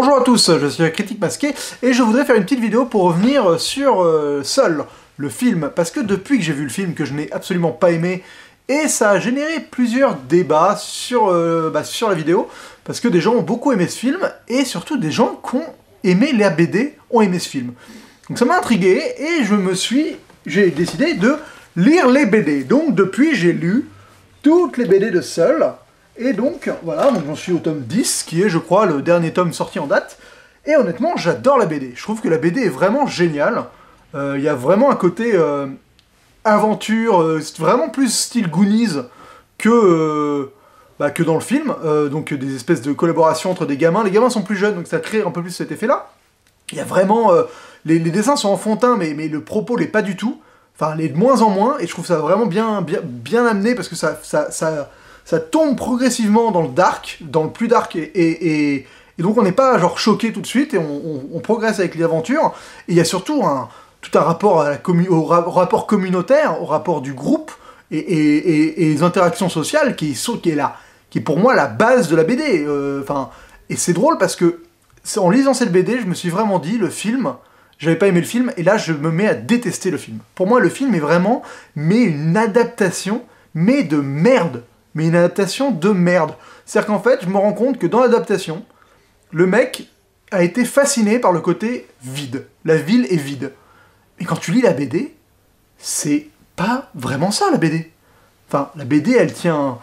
Bonjour à tous, je suis Critique Masqué et je voudrais faire une petite vidéo pour revenir sur Seul, le film, parce que depuis que j'ai vu le film que je n'ai absolument pas aimé, et ça a généré plusieurs débats sur la vidéo, parce que des gens ont beaucoup aimé ce film, et surtout des gens qui ont aimé la BD ont aimé ce film. Donc ça m'a intrigué, et j'ai décidé de lire les BD. Donc depuis, j'ai lu toutes les BD de Seul, et donc, voilà, j'en suis au tome 10, qui est, je crois, le dernier tome sorti en date. Et honnêtement, j'adore la BD. Je trouve que la BD est vraiment géniale. Il y a vraiment un côté aventure, vraiment plus style Goonies que dans le film. Donc des espèces de collaborations entre des gamins. Les gamins sont plus jeunes, donc ça crée un peu plus cet effet-là. Il y a vraiment... les dessins sont enfantins, mais le propos l'est pas du tout. Enfin, l'est de moins en moins, et je trouve ça vraiment bien amené, parce que ça tombe progressivement dans le dark, dans le plus dark, et donc on n'est pas genre choqué tout de suite, et on progresse avec l'aventure, et il y a surtout tout un rapport au rapport communautaire, au rapport du groupe, et les interactions sociales qui est pour moi la base de la BD. Et c'est drôle parce que, en lisant cette BD, je me suis vraiment dit, le film, j'avais pas aimé le film, et là je me mets à détester le film. Pour moi, le film est vraiment une adaptation, mais de merde. Mais une adaptation de merde. C'est-à-dire qu'en fait, je me rends compte que dans l'adaptation, le mec a été fasciné par le côté vide. La ville est vide. Et quand tu lis la BD, c'est pas vraiment ça, la BD. Enfin, la BD, elle tient...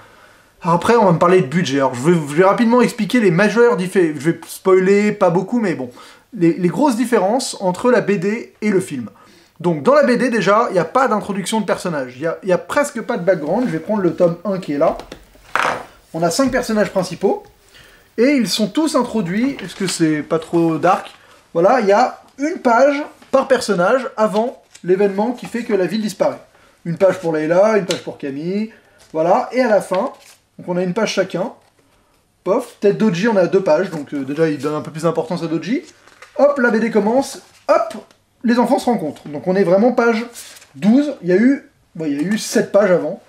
Alors après, on va me parler de budget. Alors, je vais rapidement expliquer les majeures différences. Je vais spoiler, pas beaucoup, mais bon. Les grosses différences entre la BD et le film. Donc, dans la BD, déjà, il n'y a pas d'introduction de personnages. Il n'y a presque pas de background. Je vais prendre le tome 1 qui est là. On a 5 personnages principaux. Et ils sont tous introduits. Est-ce que c'est pas trop dark? Voilà, il y a une page par personnage avant l'événement qui fait que la ville disparaît. Une page pour Layla, une page pour Camille. Voilà, et à la fin, donc on a une page chacun. Pof, peut-être Doji, on a 2 pages. Donc déjà, il donne un peu plus d'importance à Doji. Hop, la BD commence. Hop, les enfants se rencontrent. Donc on est vraiment page 12, il y a eu 7 pages avant.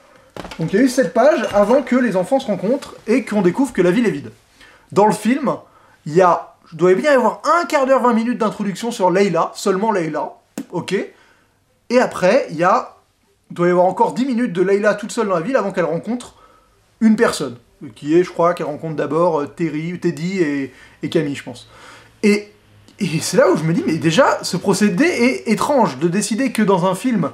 Donc il y a eu 7 pages avant que les enfants se rencontrent et qu'on découvre que la ville est vide. Dans le film, il doit bien y avoir un quart d'heure, 20 minutes d'introduction sur Layla, seulement Layla, ok. Et après, il doit y avoir encore 10 minutes de Layla toute seule dans la ville avant qu'elle rencontre une personne, qui est, je crois, qu'elle rencontre d'abord Teddy et Camille, je pense. Et c'est là où je me dis, mais déjà, ce procédé est étrange, de décider que dans un film,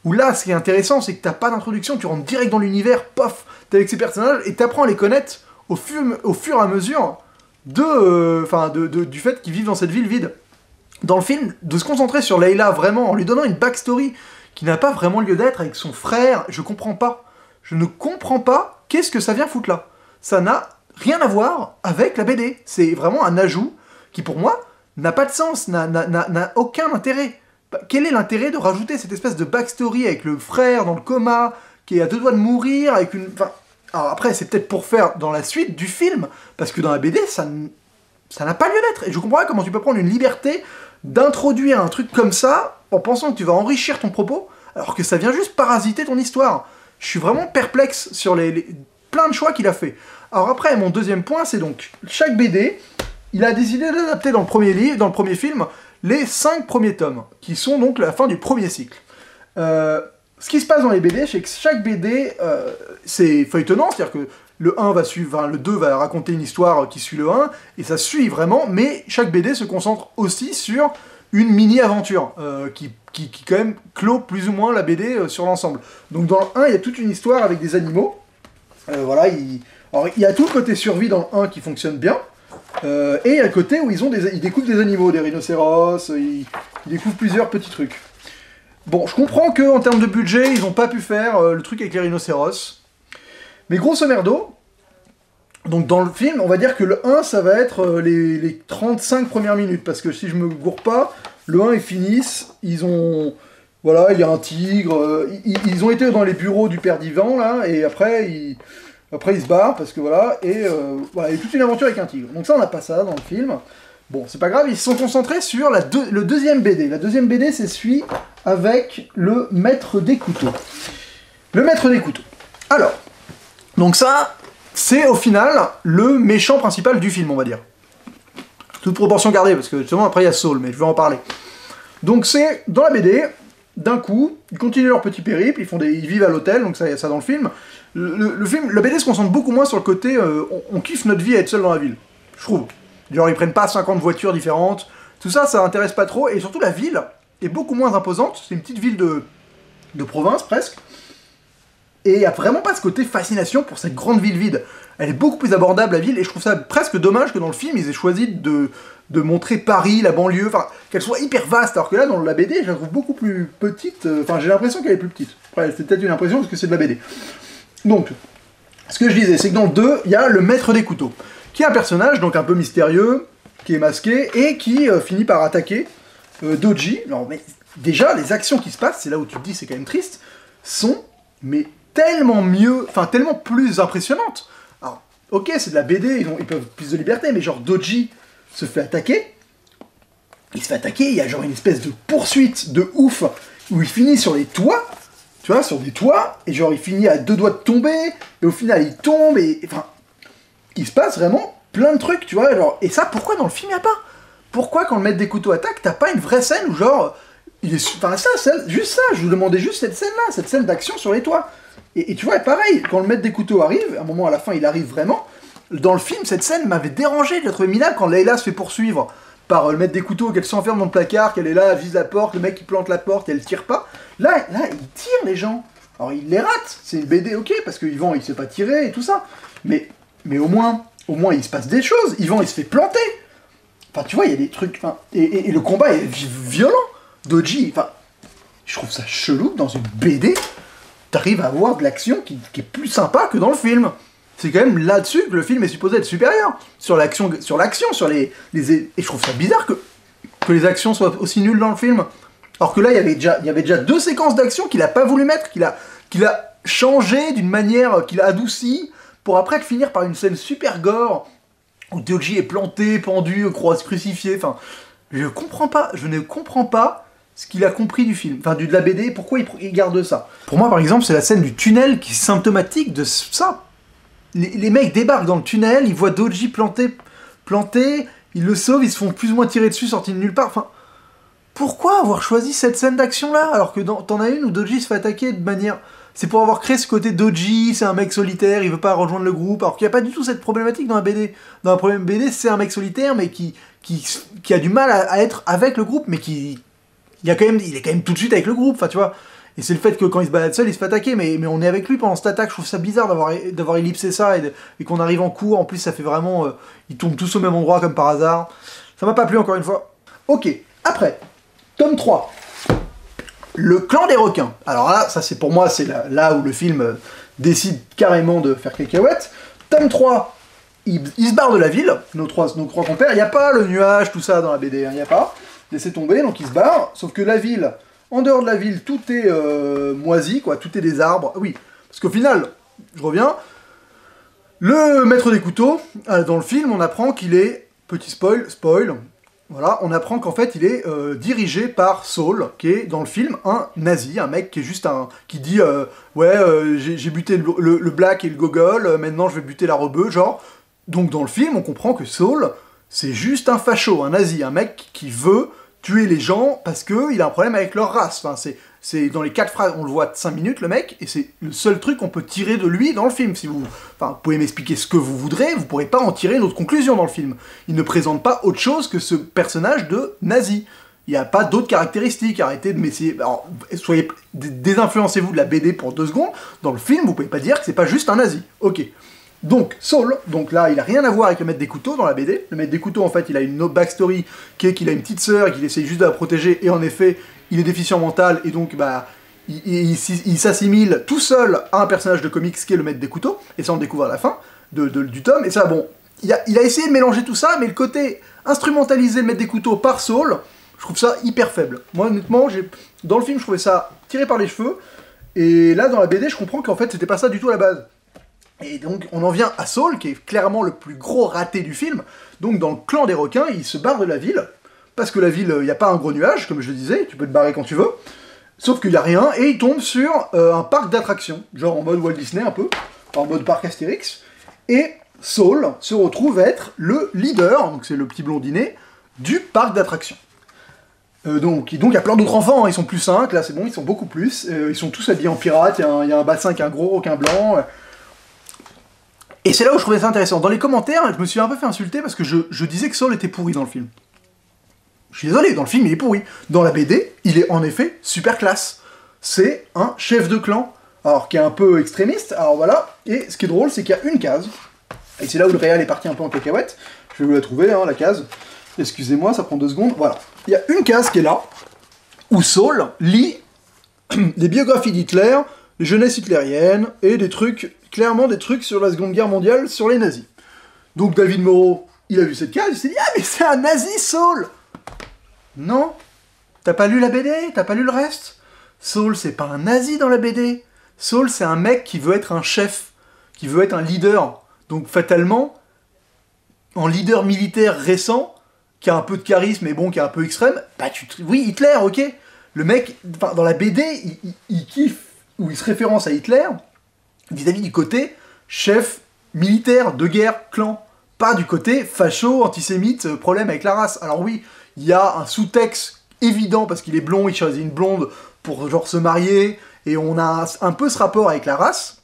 où là, ce qui est intéressant, c'est que t'as pas d'introduction, tu rentres direct dans l'univers, pof, t'es avec ces personnages, et t'apprends à les connaître au fur et à mesure du fait qu'ils vivent dans cette ville vide. Dans le film, de se concentrer sur Layla, vraiment, en lui donnant une backstory qui n'a pas vraiment lieu d'être avec son frère, je comprends pas. Je ne comprends pas qu'est-ce que ça vient foutre là. Ça n'a rien à voir avec la BD. C'est vraiment un ajout qui, pour moi, n'a pas de sens, n'a aucun intérêt. Quel est l'intérêt de rajouter cette espèce de backstory avec le frère dans le coma, qui est à 2 doigts de mourir, avec une... Alors après, c'est peut-être pour faire dans la suite du film, parce que dans la BD, ça n'a pas lieu d'être. Et je comprends pas comment tu peux prendre une liberté d'introduire un truc comme ça, en pensant que tu vas enrichir ton propos, alors que ça vient juste parasiter ton histoire. Je suis vraiment perplexe sur plein de choix qu'il a fait. Alors après, mon deuxième point, c'est donc, chaque BD... Il a décidé d'adapter dans le premier film, les 5 premiers tomes, qui sont donc la fin du premier cycle. Ce qui se passe dans les BD, c'est que chaque BD, c'est feuilletonnant, c'est-à-dire que le 1 va suivre, enfin, le 2 va raconter une histoire qui suit le 1, et ça suit vraiment, mais chaque BD se concentre aussi sur une mini-aventure, qui quand même clôt plus ou moins la BD sur l'ensemble. Donc dans le 1, il y a toute une histoire avec des animaux. Voilà, il y a tout le côté survie dans le 1 qui fonctionne bien, et il y a le côté où ils découvrent des animaux, des rhinocéros, ils découvrent plusieurs petits trucs. Bon, je comprends qu'en termes de budget, ils n'ont pas pu faire le truc avec les rhinocéros. Mais grosso merdo, donc dans le film, on va dire que le 1, ça va être les 35 premières minutes, parce que si je me gourre pas, le 1, ils finissent, voilà, il y a un tigre, ils ont été dans les bureaux du père d'Ivan, là, et après, ils se barrent, parce que voilà, voilà, il y a toute une aventure avec un tigre. Donc ça, on n'a pas ça dans le film. Bon, c'est pas grave, ils se sont concentrés sur le deuxième BD. La deuxième BD, c'est celui avec le maître des couteaux. Le maître des couteaux. Alors, donc ça, c'est au final le méchant principal du film, on va dire. toute proportion gardée, parce que justement après il y a Saul, mais je vais en parler. Donc c'est, dans la BD, d'un coup, ils continuent leur petit périple, ils vivent à l'hôtel, donc ça, il y a ça dans le film. La BD se concentre beaucoup moins sur le côté on kiffe notre vie à être seul dans la ville, je trouve. Genre ils prennent pas 50 voitures différentes, tout ça, ça intéresse pas trop, et surtout la ville est beaucoup moins imposante, c'est une petite ville de province presque, et il n'y a vraiment pas ce côté fascination pour cette grande ville vide. Elle est beaucoup plus abordable, la ville, et je trouve ça presque dommage que dans le film, ils aient choisi de montrer Paris, la banlieue, enfin, qu'elle soit hyper vaste, alors que là, dans la BD, je la trouve beaucoup plus petite, enfin, j'ai l'impression qu'elle est plus petite. Après, c'est peut-être une impression parce que c'est de la BD. Donc, ce que je disais, c'est que dans le 2, il y a le maître des couteaux, qui est un personnage, donc un peu mystérieux, qui est masqué, et qui finit par attaquer Doji. Alors, mais déjà, les actions qui se passent, c'est là où tu te dis c'est quand même triste, sont, mais tellement mieux, enfin, tellement plus impressionnantes. Alors, ok, c'est de la BD, ils peuvent plus de liberté, mais genre, Doji se fait attaquer, il y a genre une espèce de poursuite de ouf, où il finit sur les toits, tu vois, sur des toits, et genre il finit à 2 doigts de tomber, et au final il tombe, et enfin, il se passe vraiment plein de trucs, tu vois, genre, et ça, pourquoi dans le film il n'y a pas? Pourquoi quand le maître des couteaux attaque, t'as pas une vraie scène où genre, enfin juste ça, je vous demandais juste cette scène-là, cette scène d'action sur les toits, et tu vois, pareil, quand le maître des couteaux arrive, à un moment à la fin il arrive vraiment, dans le film, cette scène m'avait dérangé, je la trouvais minable quand Layla se fait poursuivre par le maître des couteaux, qu'elle s'enferme dans le placard, qu'elle est là, elle vise la porte, le mec il plante la porte et elle tire pas. Là, il tire les gens. Alors il les rate, c'est une BD, ok, parce que Yvan il sait pas tirer et tout ça. Mais au moins il se passe des choses. Yvan il se fait planter. Enfin tu vois, il y a des trucs. Enfin, et le combat est violent. Doji, enfin, je trouve ça chelou que dans une BD, t'arrives à avoir de l'action qui est plus sympa que dans le film. C'est quand même là-dessus que le film est supposé être supérieur. Sur l'action, sur les... Et je trouve ça bizarre que les actions soient aussi nulles dans le film. Alors que là, il y avait déjà 2 séquences d'action qu'il a pas voulu mettre, qu'il a changé d'une manière, qu'il a adouci, pour après finir par une scène super gore, où Doji est planté, pendu, crucifié, enfin... je ne comprends pas ce qu'il a compris du film, enfin de la BD, pourquoi il garde ça. Pour moi, par exemple, c'est la scène du tunnel qui est symptomatique de ça. Les mecs débarquent dans le tunnel, ils voient Doji planté, ils le sauvent, ils se font plus ou moins tirer dessus, sortis de nulle part. Enfin, pourquoi avoir choisi cette scène d'action-là, alors que t'en as une où Doji se fait attaquer de manière... C'est pour avoir créé ce côté Doji, c'est un mec solitaire, il veut pas rejoindre le groupe, alors qu'il n'y a pas du tout cette problématique dans la BD. Dans la première BD, c'est un mec solitaire, mais qui a du mal à être avec le groupe, mais il est quand même tout de suite avec le groupe, enfin tu vois. Et c'est le fait que quand il se balade seul, il se fait attaquer, mais on est avec lui pendant cette attaque. Je trouve ça bizarre d'avoir ellipsé ça et qu'on arrive en cours. En plus, ça fait vraiment... ils tombent tous au même endroit comme par hasard. Ça m'a pas plu encore une fois. Ok, après, tome 3. Le clan des requins. Alors là, ça c'est pour moi, c'est là où le film décide carrément de faire cacahuète. Tome 3, il se barre de la ville, nos trois compères. Il n'y a pas le nuage, tout ça dans la BD, il n'y a pas. Laissez tomber, donc il se barre. Sauf que la ville... En dehors de la ville, tout est moisi, quoi, tout est des arbres. Oui, parce qu'au final, je reviens, le maître des couteaux, dans le film, on apprend qu'il est, petit spoil, voilà, on apprend qu'en fait, il est dirigé par Saul, qui est, dans le film, un nazi, un mec qui est juste qui dit, ouais, j'ai buté le black et le gogol, maintenant je vais buter la rebeu, genre. Donc dans le film, on comprend que Saul, c'est juste un facho, un nazi, un mec qui veut tuer les gens parce qu'il a un problème avec leur race. Enfin, c'est dans les 4 phrases, on le voit de 5 minutes, le mec, et c'est le seul truc qu'on peut tirer de lui dans le film. Si vous pouvez m'expliquer ce que vous voudrez, vous pourrez pas en tirer une autre conclusion dans le film. Il ne présente pas autre chose que ce personnage de nazi. Il n'y a pas d'autres caractéristiques, arrêtez de m'essayer... Alors, désinfluencez-vous de la BD pour 2 secondes, dans le film, vous pouvez pas dire que c'est pas juste un nazi. Ok. Donc, Saul, donc là, il a rien à voir avec le maître des couteaux dans la BD. Le maître des couteaux, en fait, il a une autre backstory qui est qu'il a une petite sœur et qu'il essaye juste de la protéger, et en effet, il est déficient mental, et donc, bah, il s'assimile tout seul à un personnage de comics qui est le maître des couteaux, et ça on le découvre à la fin du tome, et ça, bon, il a essayé de mélanger tout ça, mais le côté instrumentalisé le maître des couteaux par Saul, je trouve ça hyper faible. Moi, honnêtement, dans le film, je trouvais ça tiré par les cheveux, et là, dans la BD, je comprends qu'en fait, c'était pas ça du tout à la base. Et donc, on en vient à Saul, qui est clairement le plus gros raté du film. Donc, dans le clan des requins, il se barre de la ville, parce que la ville, il n'y a pas un gros nuage, comme je le disais, tu peux te barrer quand tu veux. Sauf qu'il n'y a rien, et il tombe sur un parc d'attractions, genre en mode Walt Disney un peu, en mode parc Astérix. Et Saul se retrouve être le leader, donc c'est le petit blondinet, du parc d'attractions. Donc il y a plein d'autres enfants, hein, ils sont plus 5, là c'est bon, ils sont beaucoup plus, ils sont tous habillés en pirate, il y a un bassin qui a un gros requin blanc. Et c'est là où je trouvais ça intéressant. Dans les commentaires, je me suis un peu fait insulter parce que je disais que Saul était pourri dans le film. Je suis désolé, dans le film il est pourri. Dans la BD, il est en effet super classe. C'est un chef de clan, alors qui est un peu extrémiste, alors voilà, et ce qui est drôle c'est qu'il y a une case, et c'est là où le réel est parti un peu en cacahuète, je vais vous la trouver, hein, la case, excusez-moi, ça prend 2 secondes, voilà. Il y a une case qui est là, où Saul lit les biographies d'Hitler, les jeunesses hitlériennes, et des trucs, clairement des trucs sur la Seconde Guerre mondiale, sur les nazis. Donc David Moreau, il a vu cette case, il s'est dit « Ah mais c'est un nazi, Saul !» Non, t'as pas lu la BD, t'as pas lu le reste. Saul, c'est pas un nazi dans la BD. Saul, c'est un mec qui veut être un chef, qui veut être un leader. Donc fatalement, en leader militaire récent, qui a un peu de charisme et bon, qui est un peu extrême, bah oui, Hitler, ok. Le mec, dans la BD, il kiffe, ou il se référence à Hitler, vis-à-vis du côté chef militaire de guerre, clan. Pas du côté facho, antisémite, problème avec la race. Alors oui, il y a un sous-texte évident, parce qu'il est blond, il choisit une blonde pour genre se marier, et on a un peu ce rapport avec la race,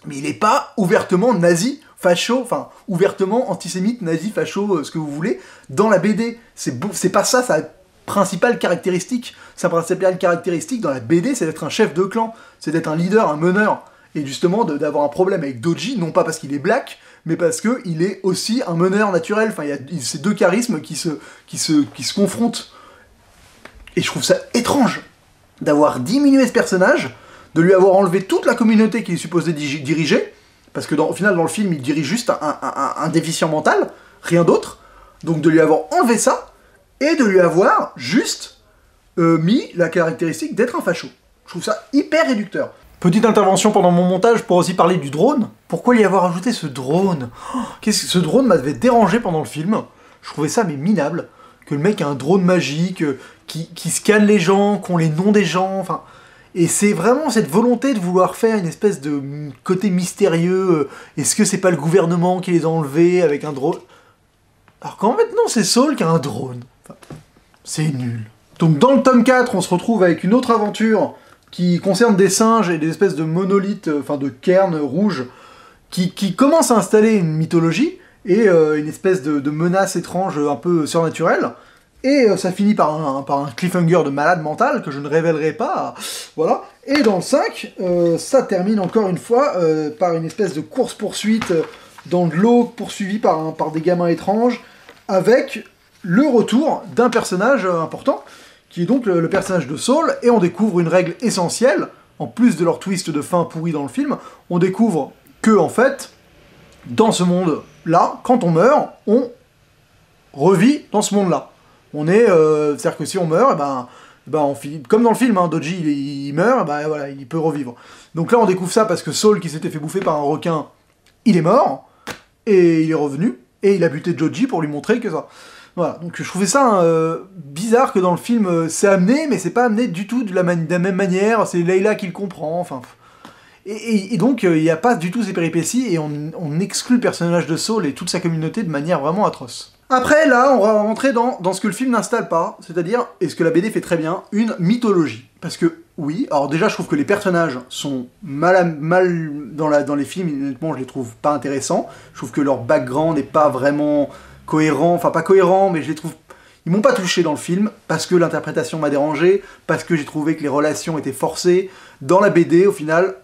mais il n'est pas ouvertement nazi, facho, enfin, ouvertement antisémite, nazi, facho, ce que vous voulez, dans la BD. C'est pas ça sa principale caractéristique. Sa principale caractéristique dans la BD, c'est d'être un chef de clan, c'est d'être un leader, un meneur, et justement d'avoir un problème avec Doji, non pas parce qu'il est black, mais parce qu'il est aussi un meneur naturel. Enfin, il y a ces deux charismes qui se confrontent. Et je trouve ça étrange d'avoir diminué ce personnage, de lui avoir enlevé toute la communauté qu'il est supposé diriger, parce que au final, dans le film, il dirige juste un déficient mental, rien d'autre. Donc de lui avoir enlevé ça, et de lui avoir juste mis la caractéristique d'être un facho. Je trouve ça hyper réducteur. Petite intervention pendant mon montage pour aussi parler du drone. Pourquoi y avoir ajouté ce drone? Ce drone m'avait dérangé pendant le film. Je trouvais ça mais minable. Que le mec a un drone magique, qui scanne les gens, qui ont les noms des gens, enfin... Et c'est vraiment cette volonté de vouloir faire une espèce de côté mystérieux. Est-ce que c'est pas le gouvernement qui les a enlevés avec un drone? Alors qu'en fait, non, c'est Saul qui a un drone. Enfin, c'est nul. Donc dans le tome 4, on se retrouve avec une autre aventure qui concerne des singes et des espèces de monolithes, enfin de cairns rouges, qui commencent à installer une mythologie et une espèce de menace étrange un peu surnaturelle. Et ça finit par un cliffhanger de malade mental que je ne révélerai pas, voilà. Et dans le 5, ça termine encore une fois par une espèce de course-poursuite dans de l'eau, poursuivie par des gamins étranges, avec le retour d'un personnage important, qui est donc le personnage de Saul, et on découvre une règle essentielle, en plus de leur twist de fin pourri dans le film, on découvre que, en fait, dans ce monde-là, quand on meurt, on revit dans ce monde-là. On est, c'est-à-dire que si on meurt, on finit, comme dans le film, hein, Doji il meurt, voilà, il peut revivre. Donc là on découvre ça parce que Saul, qui s'était fait bouffer par un requin, il est mort, et il est revenu, et il a buté Doji pour lui montrer que ça. Voilà, donc je trouvais ça bizarre que dans le film c'est amené, mais c'est pas amené du tout de la même manière, c'est Layla qui le comprend, enfin... Et donc il n'y a pas du tout ces péripéties, et on exclut le personnage de Saul et toute sa communauté de manière vraiment atroce. Après, là, on va rentrer dans ce que le film n'installe pas, c'est-à-dire, et ce que la BD fait très bien, une mythologie. Parce que, oui, alors déjà, je trouve que les personnages sont mal dans les films, honnêtement, je les trouve pas intéressants. Je trouve que leur background n'est pas vraiment cohérent, enfin pas cohérent, mais je les trouve... Ils m'ont pas touché dans le film, parce que l'interprétation m'a dérangé, parce que j'ai trouvé que les relations étaient forcées. Dans la BD, au final,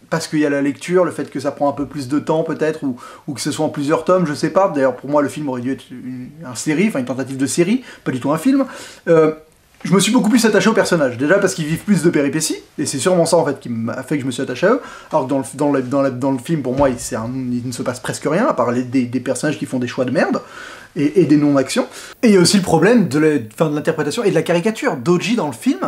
parce qu'il y a la lecture, le fait que ça prend un peu plus de temps peut-être, ou que ce soit en plusieurs tomes, je sais pas. D'ailleurs, pour moi, le film aurait dû être une série, enfin une tentative de série, pas du tout un film. Je me suis beaucoup plus attaché aux personnages, déjà parce qu'ils vivent plus de péripéties, et c'est sûrement ça en fait qui m'a fait que je me suis attaché à eux, alors que dans le film, pour moi, il ne se passe presque rien, à part des personnages qui font des choix de merde, et des non-actions. Et il y a aussi le problème de l'interprétation et de la caricature. Doji, dans le film,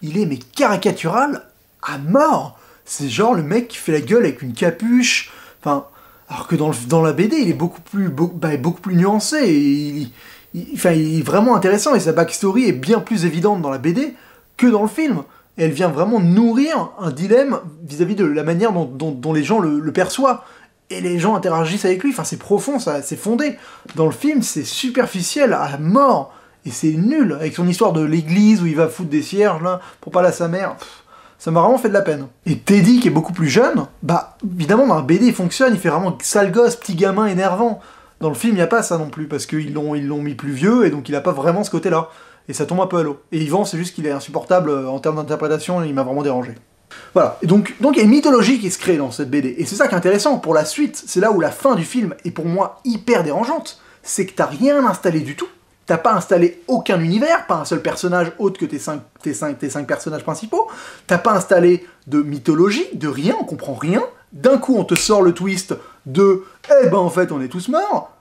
il est mais caricatural à mort. C'est genre le mec qui fait la gueule avec une capuche, enfin, alors que dans la BD, il est beaucoup plus nuancé, et il est vraiment intéressant, et sa backstory est bien plus évidente dans la BD que dans le film. Et elle vient vraiment nourrir un dilemme vis-à-vis de la manière dont les gens le perçoivent. et les gens interagissent avec lui, enfin c'est profond, c'est fondé. Dans le film, c'est superficiel à mort, et c'est nul, avec son histoire de l'église où il va foutre des cierges, là, pour parler à sa mère, ça m'a vraiment fait de la peine. Et Teddy, qui est beaucoup plus jeune, bah, évidemment, dans un BD, il fonctionne, il fait vraiment sale gosse, petit gamin énervant. Dans le film, il n'y a pas ça non plus, parce qu'ils l'ont mis plus vieux, et donc il n'a pas vraiment ce côté-là. Et ça tombe un peu à l'eau. Et Yvan, c'est juste qu'il est insupportable en termes d'interprétation, et il m'a vraiment dérangé. Voilà, et donc il y a une mythologie qui se crée dans cette BD, et c'est ça qui est intéressant, pour la suite, c'est là où la fin du film est pour moi hyper dérangeante, c'est que t'as rien installé du tout, t'as pas installé aucun univers, pas un seul personnage autre que tes cinq personnages principaux, t'as pas installé de mythologie, de rien, on comprend rien, d'un coup on te sort le twist de « Eh ben en fait on est tous morts »,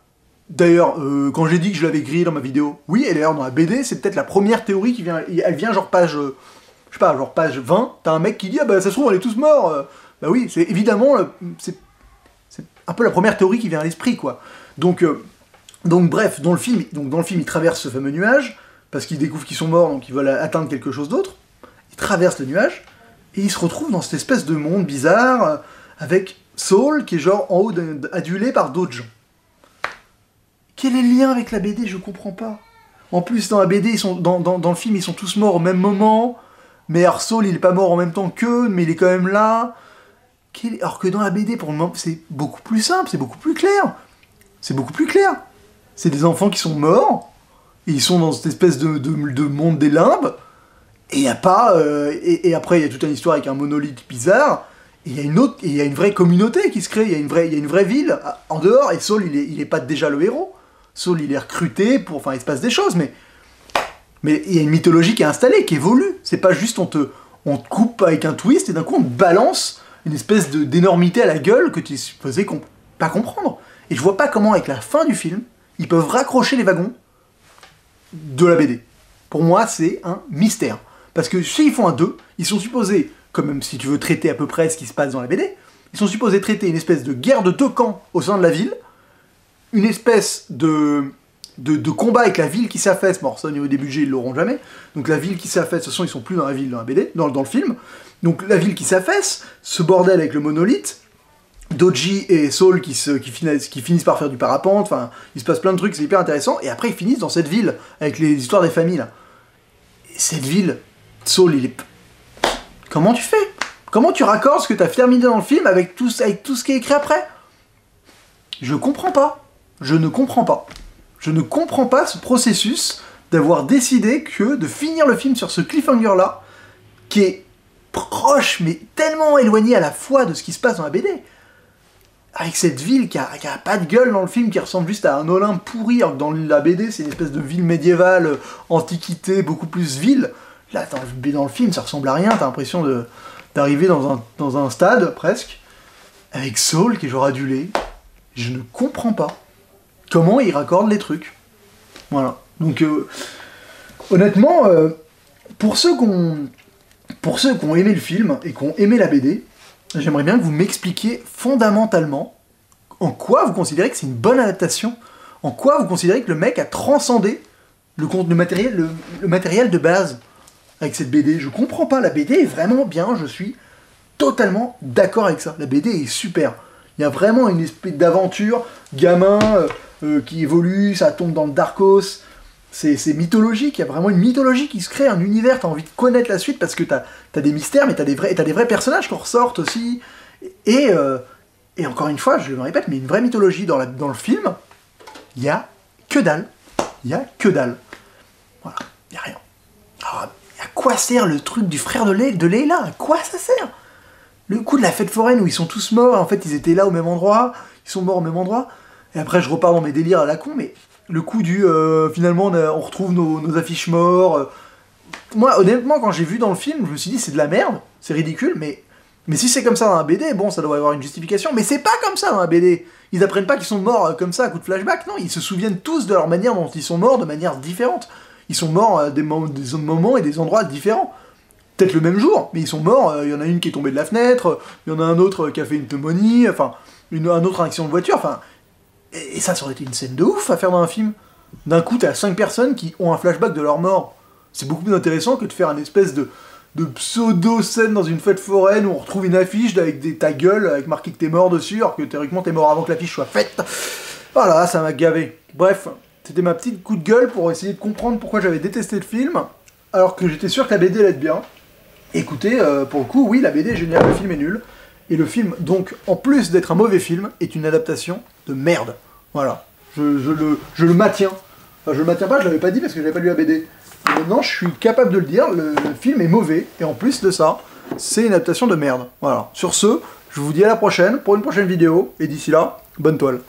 d'ailleurs, quand j'ai dit que je l'avais grillé dans ma vidéo, oui, et d'ailleurs dans la BD, c'est peut-être la première théorie qui vient, elle vient genre page... je sais pas, genre page 20, t'as un mec qui dit « Ah bah ça se trouve, on est tous morts !» Bah oui, c'est évidemment, c'est un peu la première théorie qui vient à l'esprit, quoi. Donc bref, dans le film, ils traversent ce fameux nuage, parce qu'ils découvrent qu'ils sont morts, donc ils veulent atteindre quelque chose d'autre. Ils traversent le nuage, et ils se retrouvent dans cette espèce de monde bizarre, avec Saul, qui est genre en haut adulé par d'autres gens. Quel est le lien avec la BD? Je comprends pas. En plus, dans la BD, dans le film, ils sont tous morts au même moment, mais alors Saul, il est pas mort en même temps qu'eux, mais il est quand même là. Alors que dans la BD, pour le moment, c'est beaucoup plus simple, c'est beaucoup plus clair. C'est beaucoup plus clair. C'est des enfants qui sont morts, et ils sont dans cette espèce de monde des limbes, et il y a pas... et après, il y a toute une histoire avec un monolithe bizarre, et il y a une vraie communauté qui se crée, il y a une vraie ville en dehors, et Saul, il est pas déjà le héros. Saul, il est recruté pour... Enfin, il se passe des choses, mais il y a une mythologie qui est installée, qui évolue. C'est pas juste on te coupe avec un twist, et d'un coup on te balance une espèce d'énormité à la gueule que tu es supposé pas comprendre. Et je vois pas comment, avec la fin du film, ils peuvent raccrocher les wagons de la BD. Pour moi, c'est un mystère. Parce que s'ils font un 2, ils sont supposés, quand même si tu veux traiter à peu près ce qui se passe dans la BD, ils sont supposés traiter une espèce de guerre de 2 camps au sein de la ville, une espèce de combat avec la ville qui s'affaisse. Bon, ça au niveau des budgets, ils l'auront jamais. Donc la ville qui s'affaisse, de toute façon, ils sont plus dans la ville, dans la BD, dans le film. Donc la ville qui s'affaisse, ce bordel avec le monolithe, Doji et Saul qui finissent par faire du parapente, enfin, il se passe plein de trucs, c'est hyper intéressant, et après ils finissent dans cette ville, avec les histoires des familles, là. Et cette ville, Saul, il est... Comment tu fais? Comment tu raccordes ce que t'as terminé dans le film avec tout ce qui est écrit après? Je comprends pas. Je ne comprends pas. Je ne comprends pas ce processus d'avoir décidé de finir le film sur ce cliffhanger-là, qui est proche, mais tellement éloigné à la fois de ce qui se passe dans la BD. Avec cette ville qui a pas de gueule dans le film, qui ressemble juste à un Olympe pourri, alors que dans la BD, c'est une espèce de ville médiévale, antiquité, beaucoup plus ville. Là, dans le film, ça ressemble à rien, t'as l'impression d'arriver dans un stade, presque, avec Saul qui est genre adulé. Je ne comprends pas comment ils raccordent les trucs. Voilà. Donc, honnêtement, pour ceux qui ont aimé le film et qui ont aimé la BD, j'aimerais bien que vous m'expliquiez fondamentalement en quoi vous considérez que c'est une bonne adaptation, en quoi vous considérez que le mec a transcendé le matériel de base avec cette BD. Je comprends pas, la BD est vraiment bien, je suis totalement d'accord avec ça. La BD est super. Il y a vraiment une espèce d'aventure, gamin qui évolue, ça tombe dans le Darkos, c'est mythologique, il y a vraiment une mythologie qui se crée, un univers, t'as envie de connaître la suite parce que t'as des mystères, mais t'as des vrais personnages qui ressortent aussi, et encore une fois, je me répète, mais une vraie mythologie dans le film, il y a que dalle, voilà, il y a rien. Alors, à quoi sert le truc du frère de Leila? À quoi ça sert? Le coup de la fête foraine où ils sont tous morts, en fait ils étaient là au même endroit, ils sont morts au même endroit, et après je repars dans mes délires à la con, mais le coup du finalement on retrouve nos affiches morts. Moi honnêtement quand j'ai vu dans le film, je me suis dit c'est de la merde, c'est ridicule, mais si c'est comme ça dans la BD, bon ça doit avoir une justification, mais c'est pas comme ça dans la BD. Ils apprennent pas qu'ils sont morts comme ça à coup de flashback, non, ils se souviennent tous de leur manière dont ils sont morts de manière différente. Ils sont morts à des moments et des endroits différents. Peut-être le même jour, mais ils sont morts, il y en a une qui est tombée de la fenêtre, il y en a un autre qui a fait une pneumonie, enfin, un autre accident de voiture, enfin... Et ça aurait été une scène de ouf à faire dans un film. D'un coup, t'as 5 personnes qui ont un flashback de leur mort. C'est beaucoup plus intéressant que de faire une espèce de pseudo-scène dans une fête foraine où on retrouve une affiche avec ta gueule, avec marqué que t'es mort dessus, alors que théoriquement t'es mort avant que l'affiche soit faite. Voilà, ça m'a gavé. Bref, c'était ma petite coup de gueule pour essayer de comprendre pourquoi j'avais détesté le film, alors que j'étais sûr que la BD allait être bien. Écoutez, pour le coup, oui, la BD est géniale, le film est nul. Et le film, donc, en plus d'être un mauvais film, est une adaptation de merde. Voilà. Je le maintiens. Enfin, je le maintiens pas, je l'avais pas dit parce que j'avais pas lu la BD. Et maintenant, je suis capable de le dire, le film est mauvais. Et en plus de ça, c'est une adaptation de merde. Voilà. Sur ce, je vous dis à la prochaine, pour une prochaine vidéo. Et d'ici là, bonne toile.